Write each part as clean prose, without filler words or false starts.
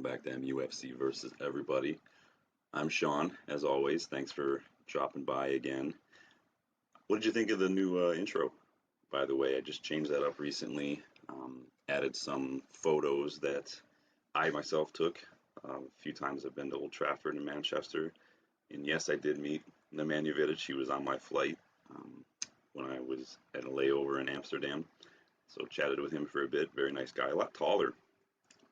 welcome back to MUFC versus everybody. I'm Sean, as always. Thanks for dropping by again. What did you think of the new intro? By the way, I just changed that up recently. Added some photos that I myself took. A few times I've been to Old Trafford in Manchester, and yes, I did meet Nemanja Vidic. He was on my flight when I was at a layover in Amsterdam. So chatted with him for a bit. Very nice guy, a lot taller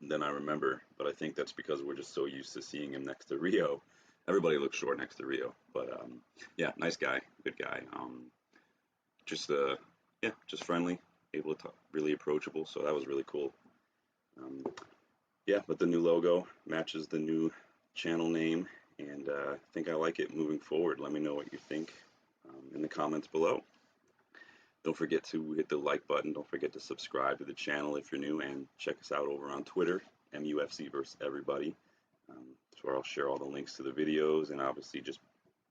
than I remember, but I think that's because we're just so used to seeing him next to Rio. Everybody looks short next to Rio, but yeah, nice guy, good guy. Just yeah, just friendly, able to talk, really approachable. So that was really cool. Um, yeah, but the new logo matches the new channel name, and I think I like it moving forward. Let me know what you think in the comments below. Don't forget to hit the like button. Don't forget to subscribe to the channel if you're new, and check us out over on Twitter, MUFC versus everybody. That's where I'll share all the links to the videos and obviously just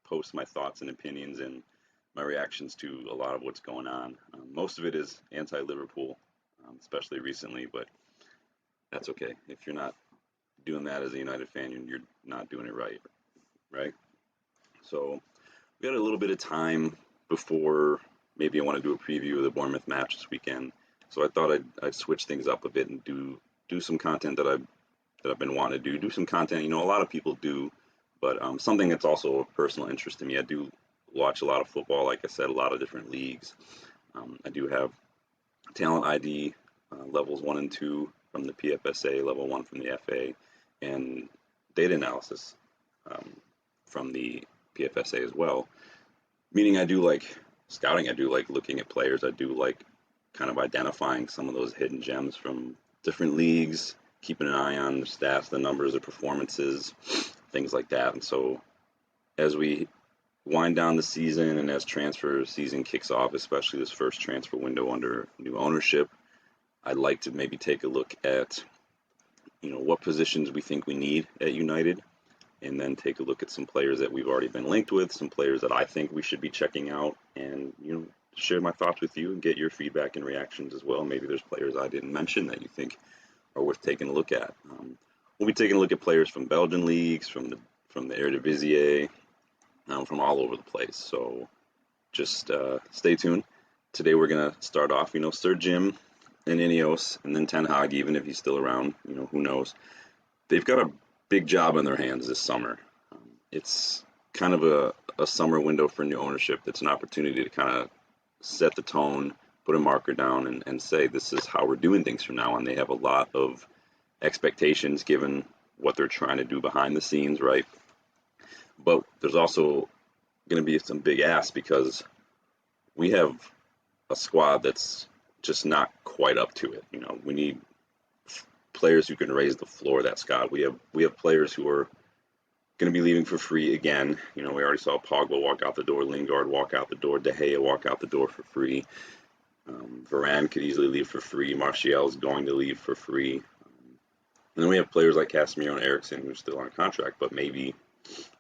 post my thoughts and opinions and my reactions to a lot of what's going on. Most of it is anti-Liverpool, especially recently, but that's okay. If you're not doing that as a United fan, you're not doing it right, right? So we got a little bit of time before maybe I want to do a preview of the Bournemouth match this weekend. So I thought I'd switch things up a bit and do some content that I've been wanting to do some content. You know, a lot of people do, but something that's also of personal interest to me. I do watch a lot of football, like I said, a lot of different leagues. I do have talent ID levels 1 and 2 from the PFSA, level 1 from the FA, and data analysis from the PFSA as well. Meaning I do like scouting, I do like looking at players, I do like kind of identifying some of those hidden gems from different leagues, keeping an eye on the stats, the numbers, the performances, things like that. And so as we wind down the season and as transfer season kicks off, especially this first transfer window under new ownership, I'd like to maybe take a look at, you know, what positions we think we need at United, and then take a look at some players that we've already been linked with, some players that I think we should be checking out, and, you know, share my thoughts with you and get your feedback and reactions as well. Maybe there's players I didn't mention that you think are worth taking a look at. We'll be taking a look at players from Belgian leagues, from the Eredivisie, from all over the place. So just stay tuned. Today we're gonna start off, you know, Sir Jim and Ineos, and then Ten Hag, even if he's still around. You know, who knows? They've got a big job in their hands this summer. It's kind of a summer window for new ownership. It's an opportunity to kind of set the tone, put a marker down, and say this is how we're doing things from now on. They have a lot of expectations given what they're trying to do behind the scenes, right? But there's also going to be some big asks because we have a squad that's just not quite up to it. You know, we need players who can raise the floor of that squad. We have players who are going to be leaving for free again. You know, we already saw Pogba walk out the door, Lingard walk out the door, De Gea walk out the door for free. Varane could easily leave for free. Martial is going to leave for free. And then we have players like Casemiro and Eriksen who are still on contract, but maybe,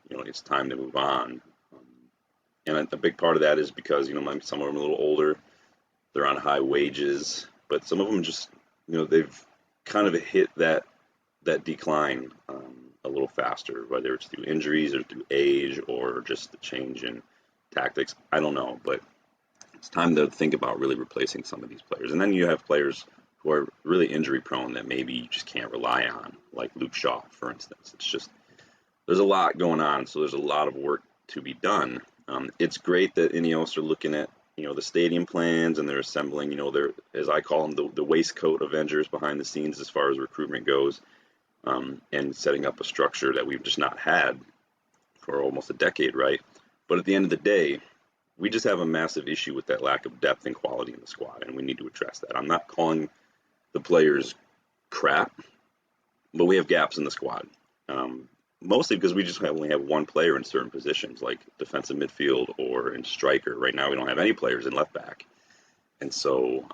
you know, it's time to move on. And a big part of that is because, you know, some of them are a little older. They're on high wages, but some of them just, you know, they've kind of hit that decline a little faster, whether it's through injuries or through age or just the change in tactics. I don't know, but it's time to think about really replacing some of these players. And then you have players who are really injury prone that maybe you just can't rely on, like Luke Shaw, for instance. It's just, there's a lot going on, so there's a lot of work to be done. It's great that Ineos are looking at, you know, the stadium plans, and they're assembling, you know, they're, as I call them, the waistcoat Avengers behind the scenes as far as recruitment goes, and setting up a structure that we've just not had for almost a decade, right? But at the end of the day, we just have a massive issue with that lack of depth and quality in the squad, and we need to address that. I'm not calling the players crap, but we have gaps in the squad. Mostly because we just only have one player in certain positions, like defensive midfield or in striker. Right now, we don't have any players in left back. And so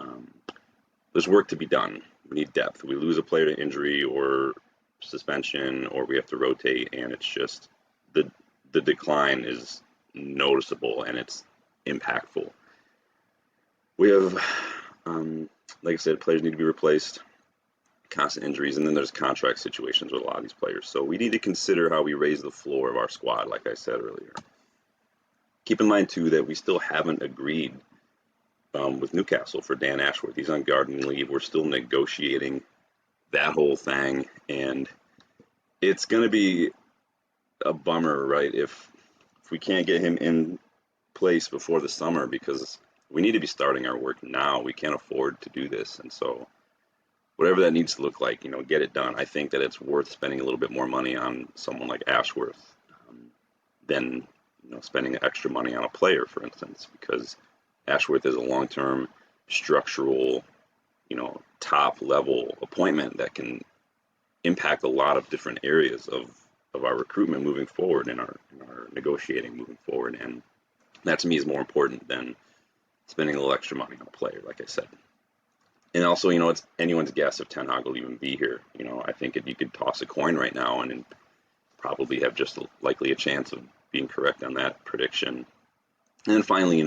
there's work to be done. We need depth. We lose a player to injury or suspension, or we have to rotate, and it's just the decline is noticeable and it's impactful. We have, like I said, players need to be replaced. constant injuries, and then there's contract situations with a lot of these players. So we need to consider how we raise the floor of our squad, like I said earlier. Keep in mind, too, that we still haven't agreed with Newcastle for Dan Ashworth. He's on garden leave. We're still negotiating that whole thing, and it's going to be a bummer, right, if we can't get him in place before the summer, because we need to be starting our work now. We can't afford to do this, and so whatever that needs to look like, get it done. I think that it's worth spending a little bit more money on someone like Ashworth than spending extra money on a player, for instance, because Ashworth is a long-term structural, top level appointment that can impact a lot of different areas of our recruitment moving forward and our negotiating moving forward. And that to me is more important than spending a little extra money on a player, like I said. And also, it's anyone's guess if Ten Hag will even be here. I think if you could toss a coin right now and probably have just likely a chance of being correct on that prediction. And then finally,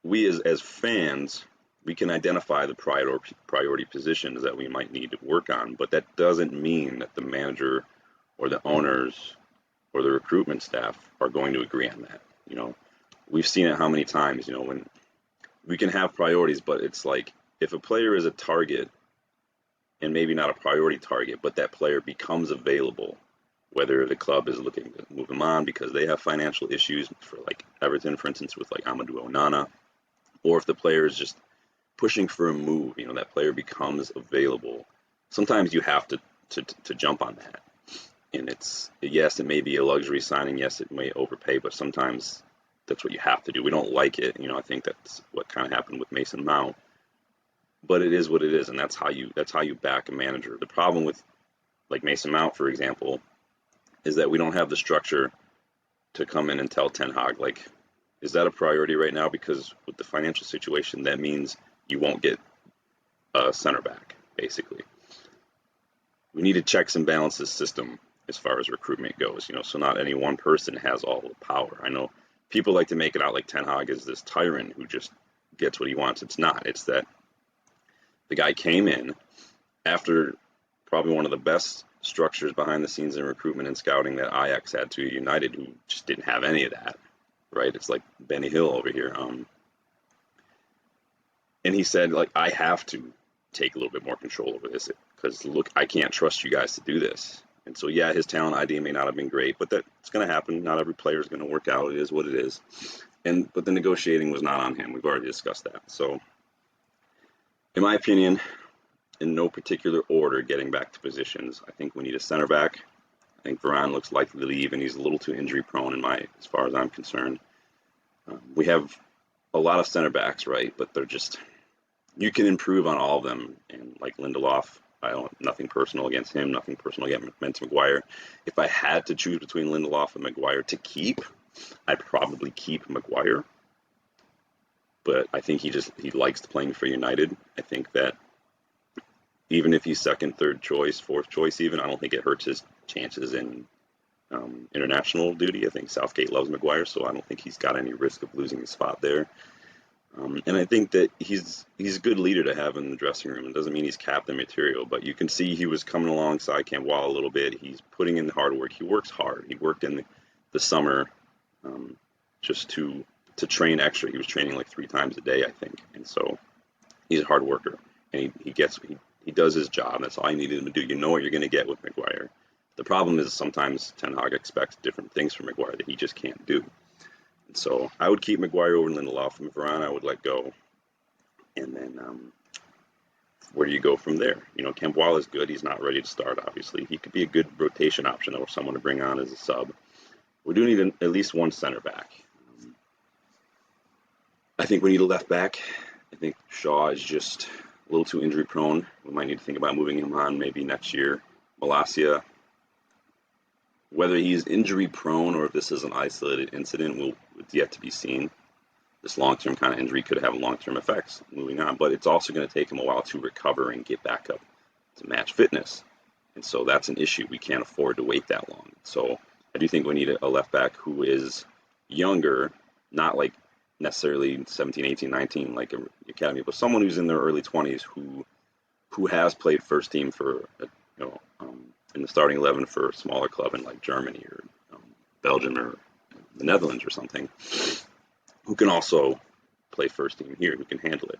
we as fans, we can identify the priority positions that we might need to work on, but that doesn't mean that the manager or the owners or the recruitment staff are going to agree on that. We've seen it how many times, when we can have priorities, but it's like if a player is a target and maybe not a priority target, but that player becomes available, whether the club is looking to move him on because they have financial issues, for like Everton, for instance, with like Amadou Onana, or if the player is just pushing for a move, that player becomes available. Sometimes you have to jump on that. And yes, it may be a luxury signing. Yes, it may overpay, but sometimes that's what you have to do. We don't like it. I think that's what kind of happened with Mason Mount. But it is what it is, and that's how you back a manager. The problem with like Mason Mount, for example, is that we don't have the structure to come in and tell Ten Hag, like, is that a priority right now? Because with the financial situation, that means you won't get a center back, basically. We need a checks and balances system as far as recruitment goes, so not any one person has all the power. I know people like to make it out like Ten Hag is this tyrant who just gets what he wants. It's not. It's that the guy came in after probably one of the best structures behind the scenes in recruitment and scouting that Ajax had to United, who just didn't have any of that, right? It's like Benny Hill over here. And he said, like, I have to take a little bit more control over this because, look, I can't trust you guys to do this. And so, yeah, his talent ID may not have been great, but that's going to happen. Not every player is going to work out. It is what it is. But the negotiating was not on him. We've already discussed that. So, in my opinion, in no particular order, getting back to positions, I think we need a center back. I think Varane looks likely to leave, and he's a little too injury prone as far as I'm concerned. We have a lot of center backs, right? But they're just, you can improve on all of them. And like Lindelof, nothing personal against him, nothing personal against Maguire. If I had to choose between Lindelof and Maguire to keep, I'd probably keep Maguire. But I think he likes playing for United. I think that even if he's second, third choice, fourth choice even, I don't think it hurts his chances in international duty. I think Southgate loves Maguire, so I don't think he's got any risk of losing his spot there. And I think that he's a good leader to have in the dressing room. It doesn't mean he's captain material, but you can see he was coming alongside Campbell a little bit. He's putting in the hard work. He works hard. He worked in the summer just to train extra. He was training like 3 times a day, I think. And so he's a hard worker, and he does his job. That's all you needed him to do. You know what you're going to get with Maguire. The problem is sometimes Ten Hag expects different things from Maguire that he just can't do. And so I would keep Maguire over Lindelof. From Varane, I would let go. And then where do you go from there? Campbell is good. He's not ready to start, obviously. He could be a good rotation option or someone to bring on as a sub. We do need at least one center back. I think we need a left back. I think Shaw is just a little too injury prone. We might need to think about moving him on maybe next year. Malacia, whether he's injury prone or if this is an isolated incident, it's yet to be seen. This long-term kind of injury could have long-term effects moving on, but it's also going to take him a while to recover and get back up to match fitness. And so that's an issue. We can't afford to wait that long. So I do think we need a left back who is younger, not like necessarily 17, 18, 19 like an academy, but someone who's in their early 20s who who has played first team for in the starting 11 for a smaller club in like Germany or Belgium or the Netherlands or something, who can also play first team here, who can handle it.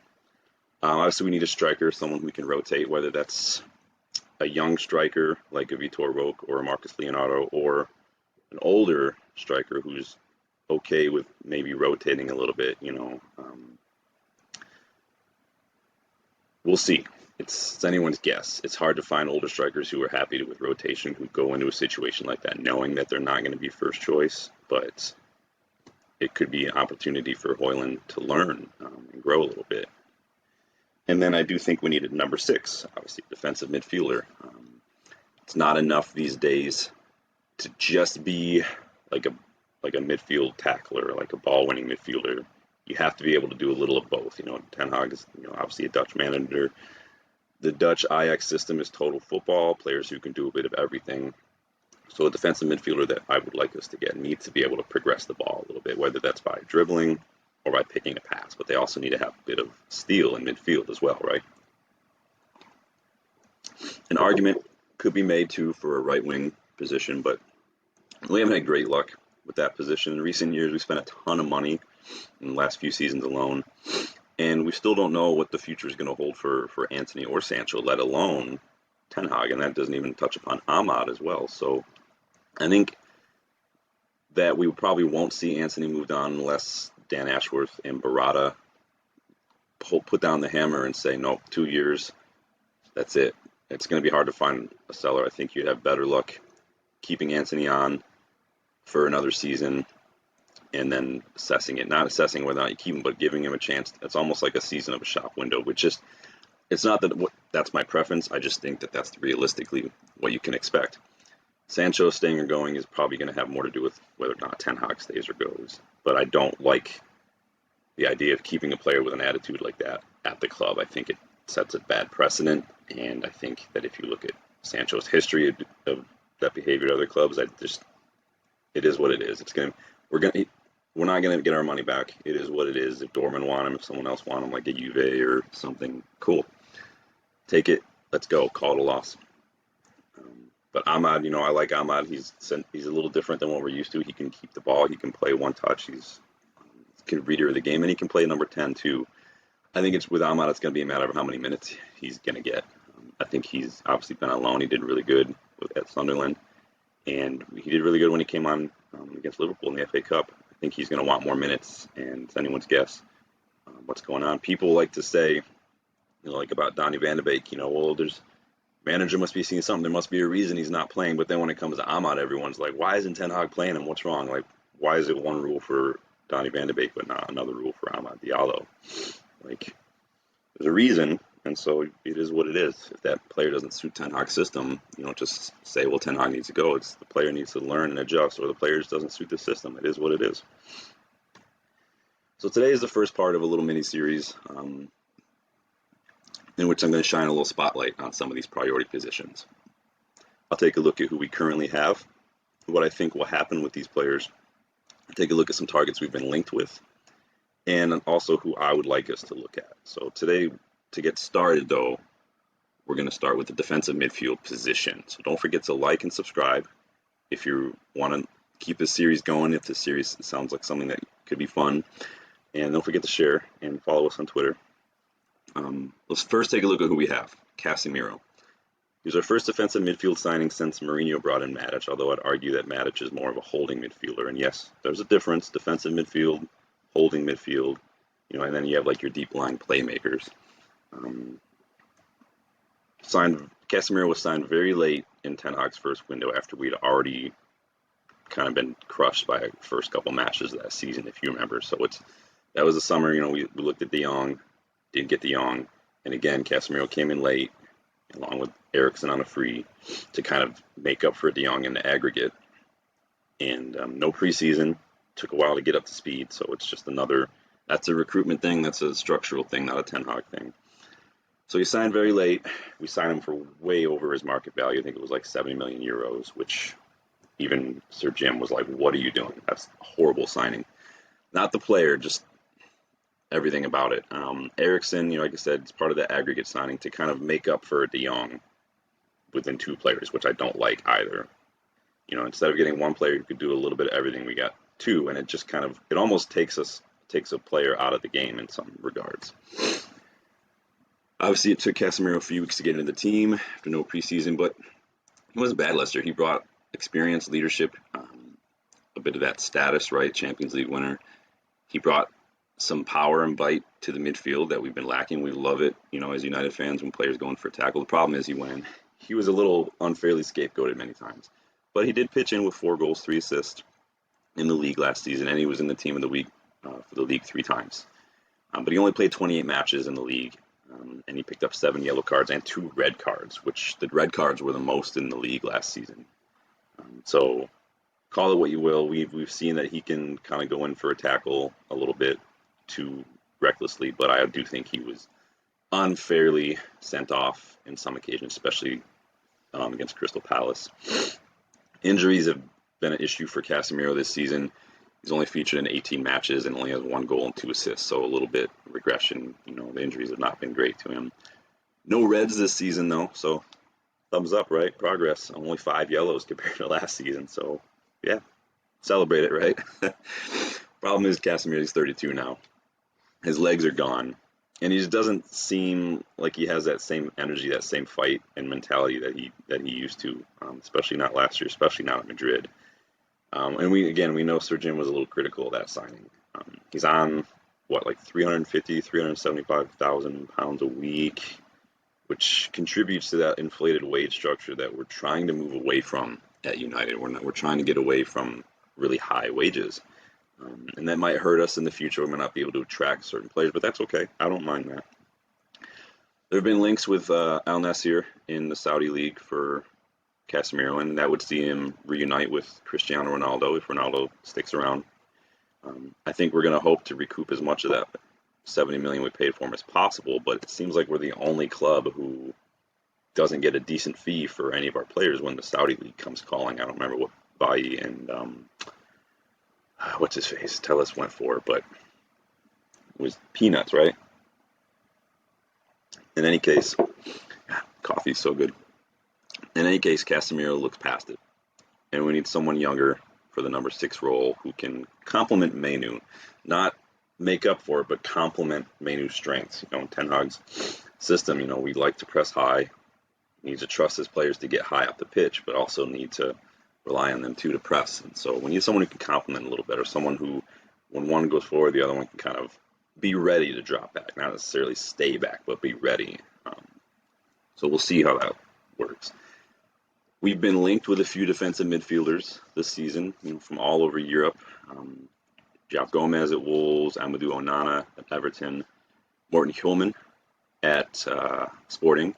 Obviously, we need a striker, someone who can rotate, whether that's a young striker like a Vitor Roque or a Marcus Leonardo, or an older striker who's okay with maybe rotating a little bit. We'll see. It's anyone's guess. It's hard to find older strikers who are happy with rotation, who go into a situation like that knowing that they're not going to be first choice, but it could be an opportunity for Højlund to learn and grow a little bit. And then I do think we needed number 6, obviously defensive midfielder. It's not enough these days to just be like a midfield tackler, like a ball-winning midfielder. You have to be able to do a little of both. Ten Hag is obviously a Dutch manager. The Dutch Ajax system is total football, players who can do a bit of everything. So a defensive midfielder that I would like us to get needs to be able to progress the ball a little bit, whether that's by dribbling or by picking a pass. But they also need to have a bit of steal in midfield as well, right? An argument could be made too for a right wing position, but we haven't had great luck with that position. In recent years, we spent a ton of money in the last few seasons alone, and we still don't know what the future is going to hold for Antony or Sancho, let alone Ten Hag, and that doesn't even touch upon Ahmad as well. So I think that we probably won't see Antony moved on unless Dan Ashworth and Barada put down the hammer and say, nope, 2 years, that's it. It's going to be hard to find a seller. I think you'd have better luck keeping Antony on for another season and then assessing it. Not assessing whether or not you keep him, but giving him a chance. It's almost like a season of a shop window, which is, it's not that that's my preference. I just think that that's realistically what you can expect. Sancho staying or going is probably going to have more to do with whether or not Ten Hag stays or goes. But I don't like the idea of keeping a player with an attitude like that at the club. I think it sets a bad precedent, and I think that if you look at Sancho's history of that behavior at other clubs, it is what it is. We're not gonna get our money back. It is what it is. If Dortmund want him, if someone else want him, like a Juve or something, cool. Take it. Let's go. Call it a loss. But Ahmad, I like Ahmad. He's a little different than what we're used to. He can keep the ball. He can play one touch. He's a reader of the game, and he can play number 10 too. I think it's with Ahmad, it's going to be a matter of how many minutes he's going to get. I think he's obviously been on loan. He did really good at Sunderland, and he did really good when he came on against Liverpool in the FA Cup. I think he's going to want more minutes, and it's anyone's guess what's going on. People like to say, like about Donny van de Beek, well, there's manager must be seeing something. There must be a reason he's not playing. But then when it comes to Ahmad, everyone's like, why isn't Ten Hag playing him? What's wrong? Like, why is it one rule for Donny van de Beek but not another rule for Ahmad Diallo? Like, there's a reason, and so it is what it is. If that player doesn't suit Ten Hag's system, you don't just say, well, Ten Hag needs to go. It's the player needs to learn and adjust, or the player just doesn't suit the system. It is what it is. So today is the first part of a little mini-series in which I'm going to shine a little spotlight on some of these priority positions. I'll take a look at who we currently have, what I think will happen with these players, take a look at some targets we've been linked with, and also who I would like us to look at. So today, to get started though, we're going to start with the defensive midfield position. So don't forget to like and subscribe if you want to keep this series going, if this series sounds like something that could be fun. And don't forget to share and follow us on Twitter. Let's first take a look at who we have. Casemiro. He's our first defensive midfield signing since Mourinho brought in Matic, although I'd argue that Matic is more of a holding midfielder. And yes, there's a difference, defensive midfield, holding midfield, and then you have like your deep line playmakers. Casemiro was signed very late in Ten Hag's first window after we'd already kind of been crushed by the first couple matches of that season, if you remember. So that was the summer, we looked at De Jong, didn't get De Jong, and again, Casemiro came in late, along with Eriksen on a free, to kind of make up for De Jong in the aggregate. And no preseason, took a while to get up to speed, so it's just that's a recruitment thing, that's a structural thing, not a Ten Hag thing. So he signed very late. We signed him for way over his market value. I think it was like 70 million euros, which even Sir Jim was like, what are you doing? That's a horrible signing. Not the player, just everything about it. Eriksson, like I said, it's part of the aggregate signing to kind of make up for De Jong within two players, which I don't like either. Instead of getting one player who could do a little bit of everything, we got two, and it just it almost takes a player out of the game in some regards. Obviously, it took Casemiro a few weeks to get into the team after no preseason, but he wasn't bad last year. He brought experience, leadership, a bit of that status, right? Champions League winner. He brought some power and bite to the midfield that we've been lacking. We love it, as United fans when players go in for a tackle. The problem is he was a little unfairly scapegoated many times. But he did pitch in with 4 goals, 3 assists in the league last season, and he was in the team of the week for the league 3 times. But he only played 28 matches in the league, and he picked up 7 yellow cards and 2 red cards, which the red cards were the most in the league last season. So call it what you will. We've seen that he can kind of go in for a tackle a little bit too recklessly, but I do think he was unfairly sent off in some occasions, especially against Crystal Palace. Injuries have been an issue for Casemiro this season. He's only featured in 18 matches and only has 1 goal and 2 assists, so a little bit regression. The injuries have not been great to him. No reds this season, though, so thumbs up, right? Progress. Only 5 yellows compared to last season, so yeah, celebrate it, right? Problem is Casemiro's 32 now. His legs are gone, and he just doesn't seem like he has that same energy, that same fight and mentality that he used to, especially not last year, especially not at Madrid. And we know Sir Jim was a little critical of that signing. He's on like 350, 375,000 pounds a week, which contributes to that inflated wage structure that we're trying to move away from at United. We're trying to get away from really high wages. And that might hurt us in the future. We might not be able to attract certain players, but that's okay. I don't mind that. There have been links with Al Nassr in the Saudi League for Casemiro, and that would see him reunite with Cristiano Ronaldo if Ronaldo sticks around. I think we're going to hope to recoup as much of that 70 million we paid for him as possible, but it seems like we're the only club who doesn't get a decent fee for any of our players when the Saudi League comes calling. I don't remember what Bailly and what's his face Tellus went for, but it was peanuts, right? In any case, coffee's so good. In any case, Casemiro looks past it, and we need someone younger for the number 6 role who can complement Mainu, not make up for it, but complement Mainu's strengths. In Ten Hag's system, we like to press high. He needs to trust his players to get high up the pitch, but also need to rely on them too to press. And so we need someone who can complement a little better, someone who, when one goes forward, the other one can kind of be ready to drop back, not necessarily stay back, but be ready. So we'll see how that works. We've been linked with a few defensive midfielders this season, from all over Europe. João Gomez at Wolves, Amadou Onana at Everton, Morten Hjulman at Sporting,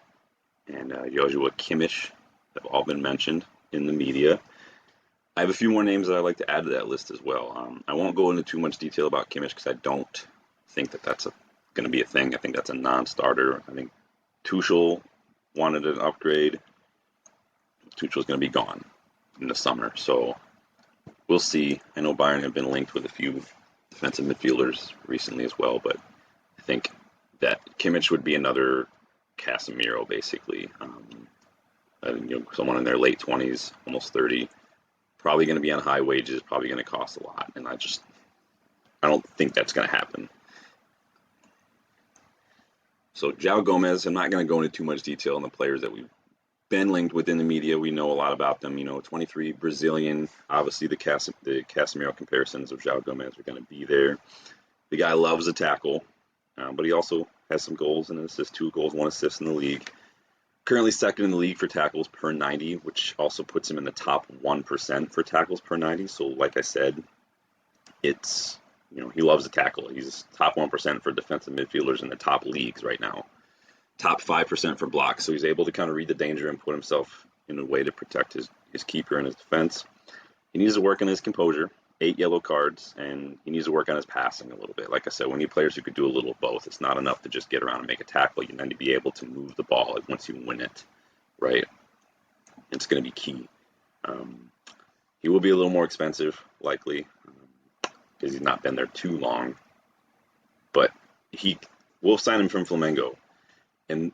and Joshua Kimmich have all been mentioned in the media. I have a few more names that I'd like to add to that list as well. I won't go into too much detail about Kimmich because I don't think that that's going to be a thing. I think that's a non-starter. I think Tuchel wanted an upgrade. Tuchel's going to be gone in the summer, so we'll see. I know Bayern have been linked with a few defensive midfielders recently as well, but I think that Kimmich would be another Casemiro, basically. Someone in their late 20s, almost 30, probably going to be on high wages, probably going to cost a lot, and I don't think that's going to happen. So João Gomez, I'm not going to go into too much detail on the players that we've been linked within the media. We know a lot about them. 23, Brazilian. Obviously, the Casemiro comparisons of João Gomez are going to be there. The guy loves a tackle, but he also has some goals and assists, 2 goals, 1 assist in the league. Currently second in the league for tackles per 90, which also puts him in the top 1% for tackles per 90. So, like I said, it's, he loves a tackle. He's top 1% for defensive midfielders in the top leagues right now. Top 5% for blocks, so he's able to kind of read the danger and put himself in a way to protect his keeper and his defense. He needs to work on his composure, 8 yellow cards, and he needs to work on his passing a little bit. Like I said, we need players who could do a little of both. It's not enough to just get around and make a tackle. You need to be able to move the ball once you win it, right? It's going to be key. He will be a little more expensive, likely, because he's not been there too long. But he we'll sign him from Flamengo, and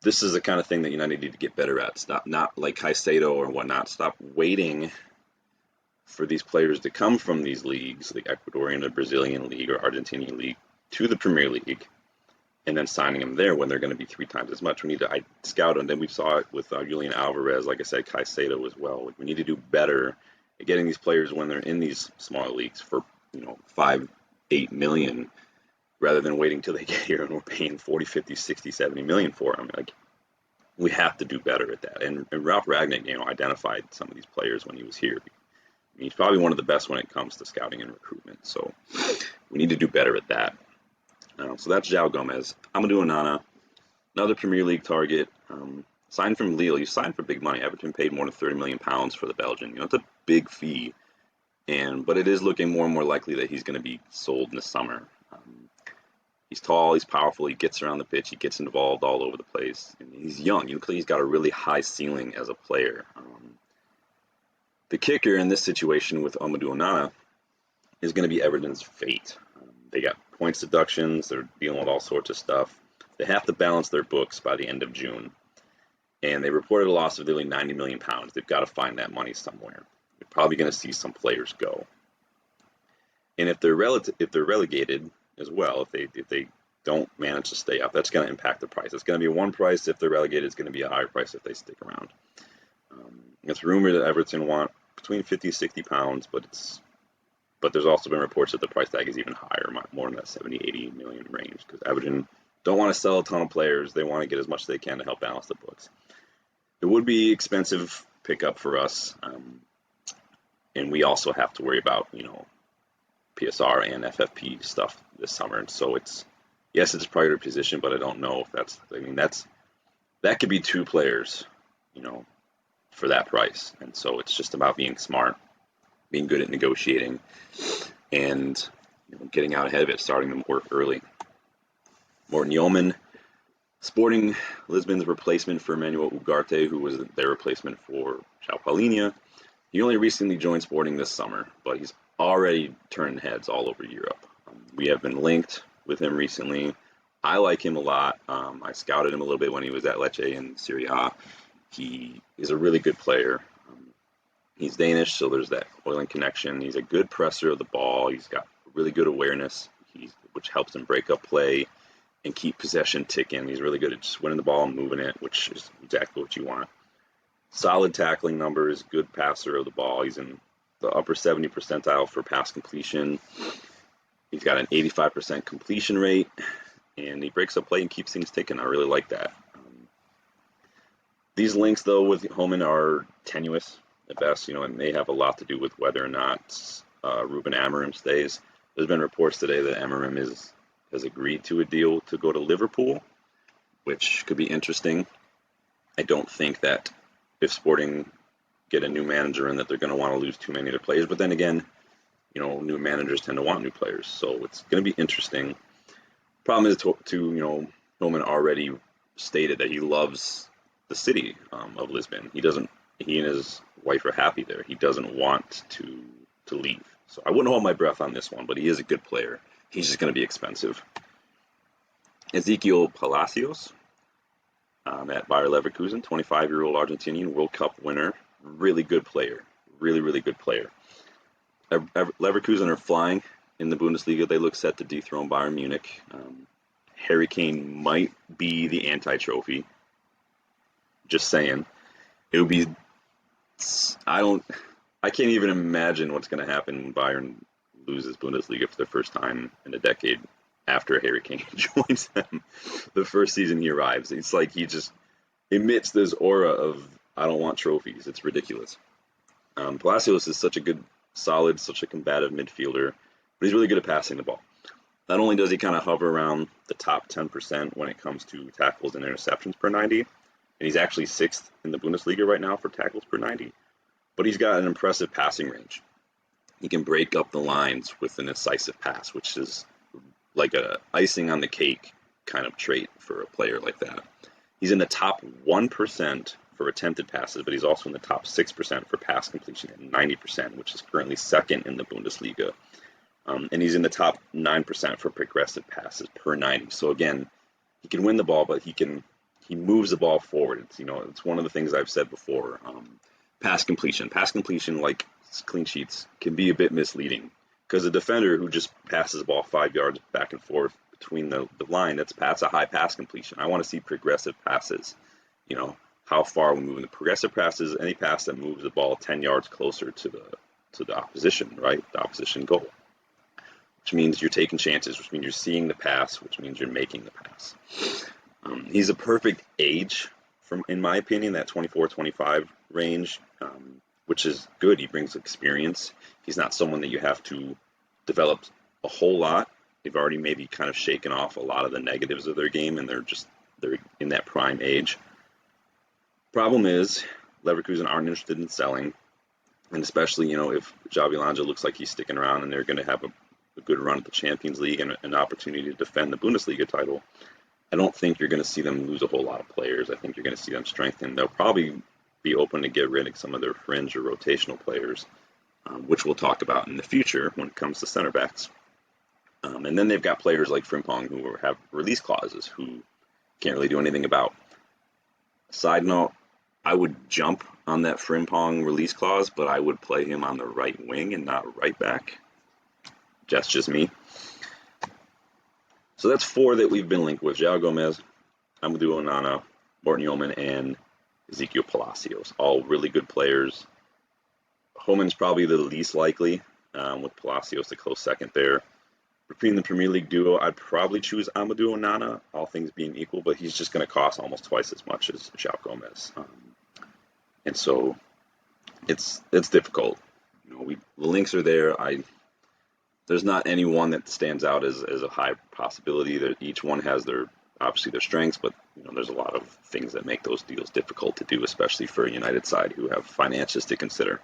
this is the kind of thing that United need to get better at. Stop, not like Caicedo or whatnot. Stop waiting for these players to come from these leagues, the Ecuadorian or Brazilian league or Argentinian league, to the Premier League, and then signing them there when they're going to be 3 times as much. We need to scout them. Then we saw it with Julian Alvarez, like I said, Caicedo as well. We need to do better at getting these players when they're in these smaller leagues for 5, 8 million, rather than waiting till they get here and we're paying 40, 50, 60, 70 million for them. Like, we have to do better at that. And Ralph Ragnick, identified some of these players when he was here. He's probably one of the best when it comes to scouting and recruitment. So we need to do better at that. So that's João Gomez. Amadou Onana, another Premier League target. Signed from Lille. He signed for big money. Everton paid more than £30 million for the Belgian. It's a big fee. But it is looking more and more likely that he's going to be sold in the summer. He's tall, he's powerful, he gets around the pitch, he gets involved all over the place. And he's young. He's got a really high ceiling as a player. The kicker in this situation with Amadou Onana is going to be Everton's fate. They got points deductions, they're dealing with all sorts of stuff. They have to balance their books by the end of June. And they reported a loss of nearly £90 million. They've got to find that money somewhere. They're probably going to see some players go. And if they're relegated as well, if they don't manage to stay up, that's going to impact the price. It's going to be one price if they're relegated. It's going to be a higher price if they stick around. It's rumored that Everton want between 50 and 60 pounds, but there's also been reports that the price tag is even higher, more in that 70, 80 million range, because Everton don't want to sell a ton of players. They want to get as much as they can to help balance the books. It would be expensive pickup for us, and we also have to worry about PSR and FFP stuff this summer. And so it's a priority position, but I don't know if that could be 2 players, for that price. And so it's just about being smart, being good at negotiating, and getting out ahead of it, starting the work early. Morten Yeoman, Sporting Lisbon's replacement for Emmanuel Ugarte, who was their replacement for João Palhinha. He only recently joined Sporting this summer, but he's already turning heads all over Europe. We have been linked with him recently. I like him a lot. I scouted him a little bit when he was at Lecce in Serie A. He is a really good player. He's Danish, so there's that oiling connection. He's a good presser of the ball. He's got really good awareness, which helps him break up play and keep possession ticking. He's really good at just winning the ball and moving it, which is exactly what you want. Solid tackling numbers, good passer of the ball. He's in the upper 70 percentile for pass completion. He's got an 85% completion rate, and he breaks up play and keeps things ticking. I really like that. These links, though, with Homan are tenuous at best, and they have a lot to do with whether or not Ruben Amorim stays. There's been reports today that Amorim has agreed to a deal to go to Liverpool, which could be interesting. I don't think that if Sporting get a new manager in that they're going to want to lose too many of their players. But then again, new managers tend to want new players. So it's going to be interesting. Problem is, Homan already stated that he loves the city of Lisbon. He and his wife are happy there. He doesn't want to leave. So I wouldn't hold my breath on this one, but he is a good player. He's just going to be expensive. Ezequiel Palacios at Bayer Leverkusen, 25-year-old Argentinian World Cup winner. Really good player. Really, really good player. Leverkusen are flying in the Bundesliga. They look set to dethrone Bayern Munich. Harry Kane might be the anti-trophy. Just saying. It would be... I can't even imagine what's going to happen when Bayern loses Bundesliga for the first time in a decade after Harry Kane joins them. The first season he arrives, it's like he just emits this aura of, I don't want trophies. It's ridiculous. Palacios is such a good, solid, such a combative midfielder, but he's really good at passing the ball. Not only does he kind of hover around the top 10% when it comes to tackles and interceptions per 90, and he's actually 6th in the Bundesliga right now for tackles per 90, but he's got an impressive passing range. He can break up the lines with an incisive pass, which is like a icing on the cake kind of trait for a player like that. He's in the top 1% for attempted passes, but he's also in the top 6% for pass completion at 90%, which is currently 2nd in the Bundesliga. And he's in the top 9% for progressive passes per 90. So again, he can win the ball, but he moves the ball forward. It's one of the things I've said before. Pass completion, like clean sheets, can be a bit misleading because a defender who just passes the ball 5 yards back and forth between the line, that's a high pass completion. I want to see progressive passes. How far we move in the progressive passes, any pass that moves the ball 10 yards closer to the opposition, right? The opposition goal, which means you're taking chances, which means you're seeing the pass, which means you're making the pass. He's a perfect age, in my opinion, that 24-25 range, which is good. He brings experience. He's not someone that you have to develop a whole lot. They've already maybe kind of shaken off a lot of the negatives of their game, and they're in that prime age. Problem is, Leverkusen aren't interested in selling, and especially, if Xabi Alonso looks like he's sticking around and they're going to have a good run at the Champions League and an opportunity to defend the Bundesliga title, I don't think you're going to see them lose a whole lot of players. I think you're going to see them strengthen. They'll probably be open to get rid of some of their fringe or rotational players, which we'll talk about in the future when it comes to center backs. And then they've got players like Frimpong who have release clauses who can't really do anything about. Side note, I would jump on that Frimpong release clause, but I would play him on the right wing and not right back. That's just me. So that's 4 that we've been linked with: João Gomez, Amadou Onana, Morten Yeoman, and Ezequiel Palacios. All really good players. Homan's probably the least likely, with Palacios the close second there. Between the Premier League duo, I'd probably choose Amadou Onana, all things being equal, but he's just going to cost almost twice as much as João Gomez. And so it's difficult. The links are there. There's not any one that stands out as a high possibility. Each one has obviously their strengths, but there's a lot of things that make those deals difficult to do, especially for a United side who have finances to consider.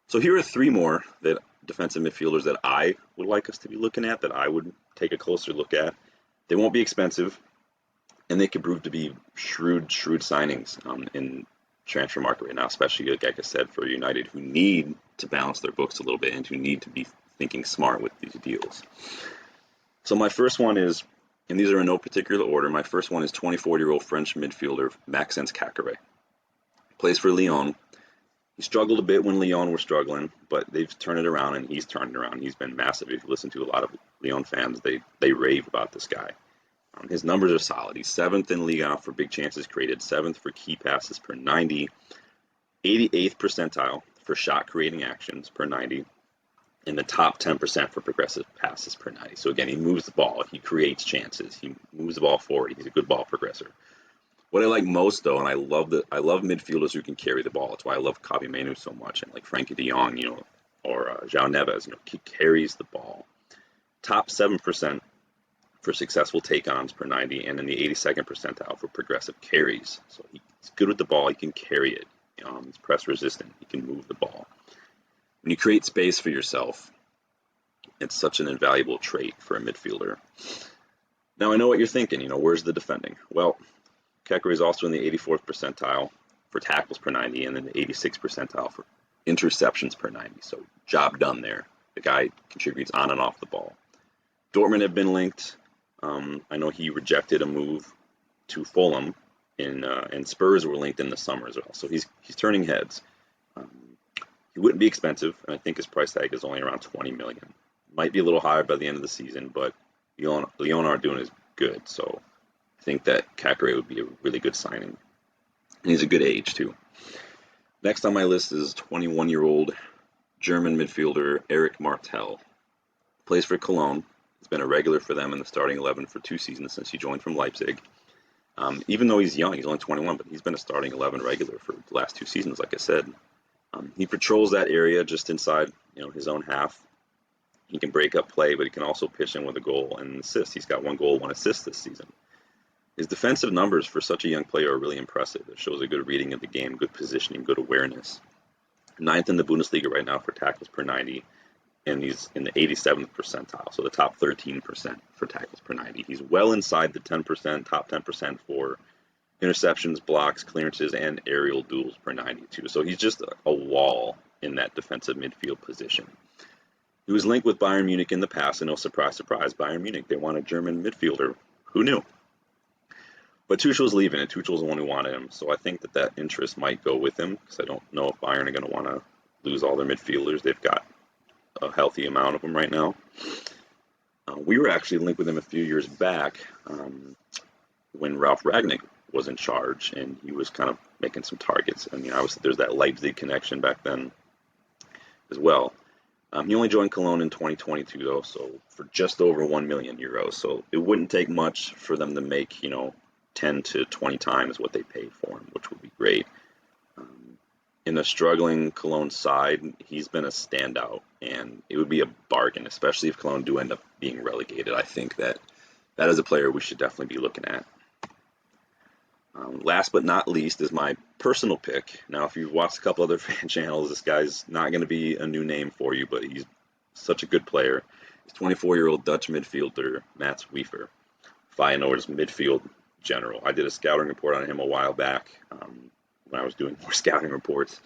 So here are 3 more defensive midfielders that I would like us to be looking at, that I would take a closer look at. They won't be expensive, and they could prove to be shrewd signings in transfer market right now, especially like I said, for United, who need to balance their books a little bit and who need to be thinking smart with these deals. So my first one is, and these are in no particular order, my first one is 24-year-old French midfielder Maxence Caqueret. Plays for Lyon. He struggled a bit when Lyon were struggling, but they've turned it around, and he's turned it around. He's been massive. If you listen to a lot of Lyon fans, they rave about this guy. His numbers are solid. He's 7th in Ligue 1 for big chances created, 7th for key passes per 90, 88th percentile for shot creating actions per 90, in the top 10% for progressive passes per 90. So again, he moves the ball, he creates chances, he moves the ball forward, he's a good ball progressor. What I like most, though, and I love midfielders who can carry the ball. That's why I love Kobbie Mainoo so much, and like Frankie de Jong, or João Neves, he carries the ball. Top 7% for successful take-ons per 90, and in the 82nd percentile for progressive carries. So he's good with the ball, he can carry it. He's press resistant, he can move the ball. When you create space for yourself, it's such an invaluable trait for a midfielder. Now, I know what you're thinking, where's the defending? Well, Caqueret is also in the 84th percentile for tackles per 90, and then the 86th percentile for interceptions per 90. So job done there. The guy contributes on and off the ball. Dortmund have been linked. I know he rejected a move to Fulham, and Spurs were linked in the summer as well. So he's turning heads. He wouldn't be expensive, and I think his price tag is only around 20 million. Might be a little higher by the end of the season, but Lyon aren't doing as good, so I think that Caqueret would be a really good signing. And he's a good age, too. Next on my list is 21-year-old German midfielder Eric Martel. Plays for Cologne. He's been a regular for them in the starting 11 for 2 seasons since he joined from Leipzig. Even though he's young, he's only 21, but he's been a starting 11 regular for the last 2 seasons, like I said. He patrols that area just inside, his own half. He can break up play, but he can also pitch in with a goal and an assist. He's got 1 goal, 1 assist this season. His defensive numbers for such a young player are really impressive. It shows a good reading of the game, good positioning, good awareness. 9th in the Bundesliga right now for tackles per 90, and he's in the 87th percentile, so the top 13% for tackles per 90. He's well inside the 10%, top 10% for interceptions, blocks, clearances, and aerial duels per 90 too. So he's just a wall in that defensive midfield position. He was linked with Bayern Munich in the past, and no surprise, surprise, Bayern Munich. They want a German midfielder. Who knew? But Tuchel's leaving, and Tuchel's the one who wanted him. So I think that interest might go with him, because I don't know if Bayern are going to want to lose all their midfielders. They've got a healthy amount of them right now. We were actually linked with him a few years back when Ralf Rangnick was in charge, and he was kind of making some targets. I mean, obviously there's that Leipzig connection back then as well. He only joined Cologne in 2022 though, so for just over 1 million euros. So it wouldn't take much for them to make, 10 to 20 times what they paid for him, which would be great. In a struggling Cologne side, he's been a standout, and it would be a bargain, especially if Cologne do end up being relegated. I think that is a player we should definitely be looking at. Last but not least is my personal pick. Now, if you've watched a couple other fan channels, this guy's not going to be a new name for you, but he's such a good player. He's 24-year-old Dutch midfielder Mats Wiever, Feyenoord's midfield general. I did a scouting report on him a while back when I was doing more scouting reports,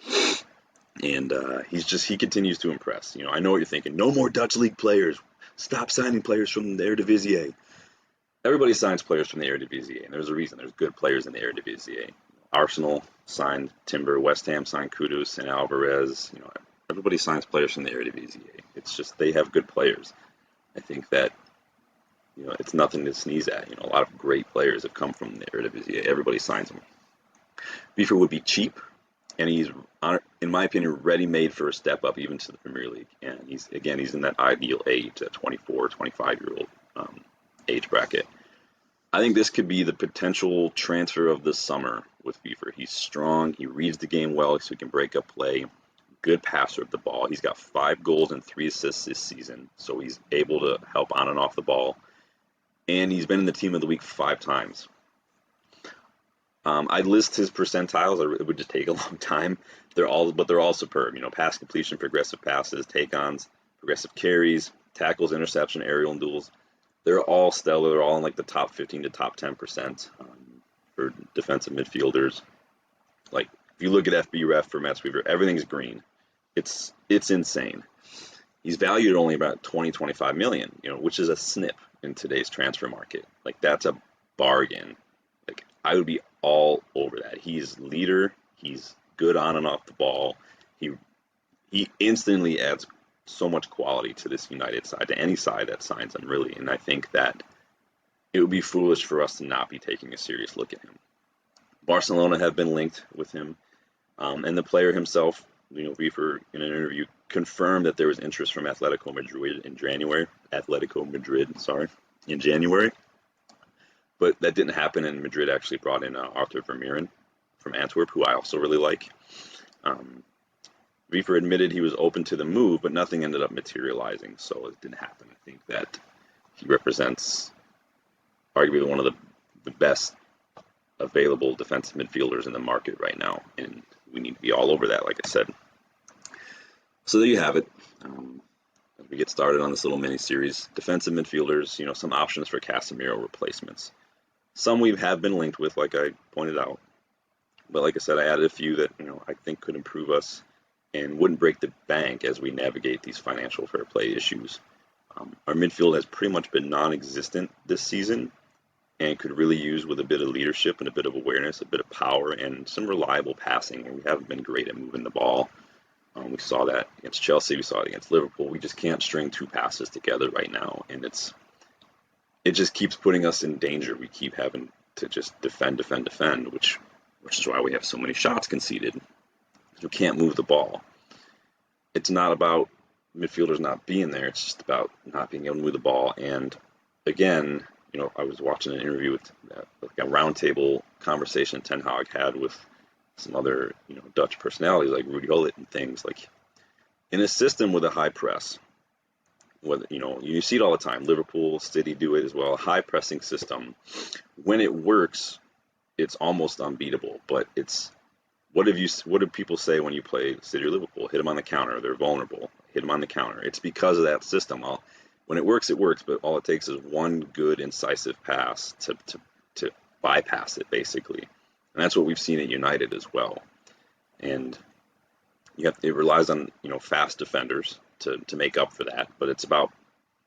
and he continues to impress. I know what you're thinking. No more Dutch league players. Stop signing players from the Eredivisie. Everybody signs players from the Eredivisie, and there's a reason. There's good players in the Eredivisie. Arsenal signed Timber, West Ham signed Kudus and Alvarez. Everybody signs players from the Eredivisie. It's just they have good players. I think that it's nothing to sneeze at. A lot of great players have come from the Eredivisie. Everybody signs them. Wiever would be cheap, and he's, in my opinion, ready-made for a step up even to the Premier League. And he's in that ideal age, that 24, 25-year-old age bracket. I think this could be the potential transfer of the summer with Wiever. He's strong. He reads the game well, so he can break up play. Good passer of the ball. He's got 5 goals and 3 assists this season, so he's able to help on and off the ball. And he's been in the team of the week 5 times. I'd list his percentiles. It would just take a long time. They're all superb. Pass completion, progressive passes, take-ons, progressive carries, tackles, interception, aerial, and duels. They're all stellar. They're all in like the top 15 to top 10% for defensive midfielders. Like if you look at FB Ref for Mats Wiever, everything's green. It's insane. He's valued at only about 20-25 million, which is a snip in today's transfer market. Like that's a bargain. Like I would be all over that. He's leader. He's good on and off the ball. He instantly adds so much quality to this United side, to any side that signs him, really. And I think that it would be foolish for us to not be taking a serious look at him. Barcelona have been linked with him, and the player himself, Wiever, in an interview, confirmed that there was interest from Atletico Madrid in January. In January. But that didn't happen, and Madrid actually brought in Arthur Vermeeren from Antwerp, who I also really like. Wiever admitted he was open to the move, but nothing ended up materializing, so it didn't happen. I think that he represents arguably one of the best available defensive midfielders in the market right now, and we need to be all over that, like I said. So there you have it. As we get started on this little mini-series, defensive midfielders, some options for Casemiro replacements. Some we have been linked with, like I pointed out. But like I said, I added a few that, I think could improve us and wouldn't break the bank as we navigate these financial fair play issues. Our midfield has pretty much been non-existent this season and could really use with a bit of leadership and a bit of awareness, a bit of power, and some reliable passing. We haven't been great at moving the ball. We saw that against Chelsea. We saw it against Liverpool. We just can't string 2 passes together right now, and it just keeps putting us in danger. We keep having to just defend, which is why we have so many shots conceded. You can't move the ball. It's not about midfielders not being there. It's just about not being able to move the ball. And again, I was watching an interview with like a roundtable conversation Ten Hag had with some other, Dutch personalities like Rudy Gullit and things. Like in a system with a high press, whether you see it all the time. Liverpool, City do it as well. A high pressing system. When it works, it's almost unbeatable. But what do people say when you play City or Liverpool? Hit them on the counter. They're vulnerable. Hit them on the counter. It's because of that system. When it works, but all it takes is one good, incisive pass to bypass it, basically. And that's what we've seen at United as well. And it relies on, fast defenders to make up for that, but it's about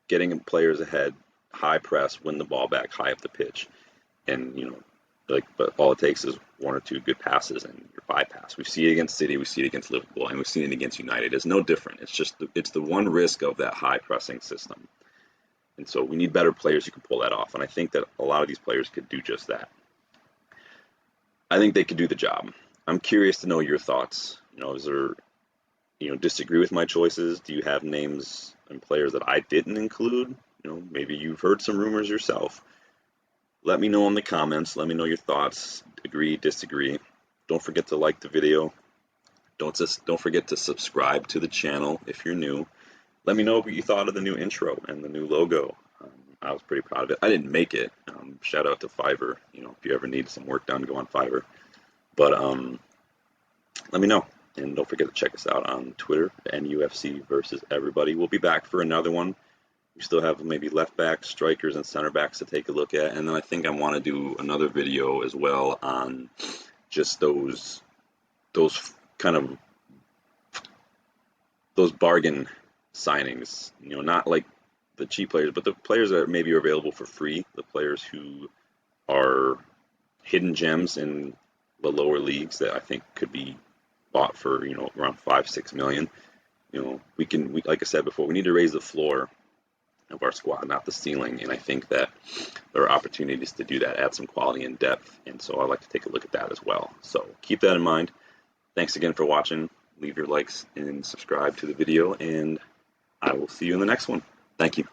getting players ahead, high press, win the ball back, high up the pitch, and but all it takes is one or two good passes and you're bypass. We see it against City, we see it against Liverpool, and we've seen it against United. It's no different. It's just it's the one risk of that high pressing system, and so we need better players who can pull that off. And I think that a lot of these players could do just that. I think they could do the job. I'm curious to know your thoughts. Is there disagree with my choices? Do you have names and players that I didn't include? Maybe you've heard some rumors yourself. Let me know in the comments. Let me know your thoughts. Agree, disagree. Don't forget to like the video. Don't forget to subscribe to the channel if you're new. Let me know what you thought of the new intro and the new logo. I was pretty proud of it. I didn't make it. Shout out to Fiverr. If you ever need some work done, go on Fiverr. But let me know. And don't forget to check us out on Twitter, NUFC versus everybody. We'll be back for another one. We still have maybe left backs, strikers, and center backs to take a look at. And then I think I want to do another video as well on just those kind of those bargain signings. Not like the cheap players, but the players that maybe are available for free. The players who are hidden gems in the lower leagues that I think could be bought for around 5-6 million. We like I said before, we need to raise the floor of our squad, not the ceiling, and I think that there are opportunities to do that, add some quality and depth, and so I'd like to take a look at that as well. So keep that in mind. Thanks again for watching. Leave your likes and subscribe to the video, and I will see you in the next one. Thank you.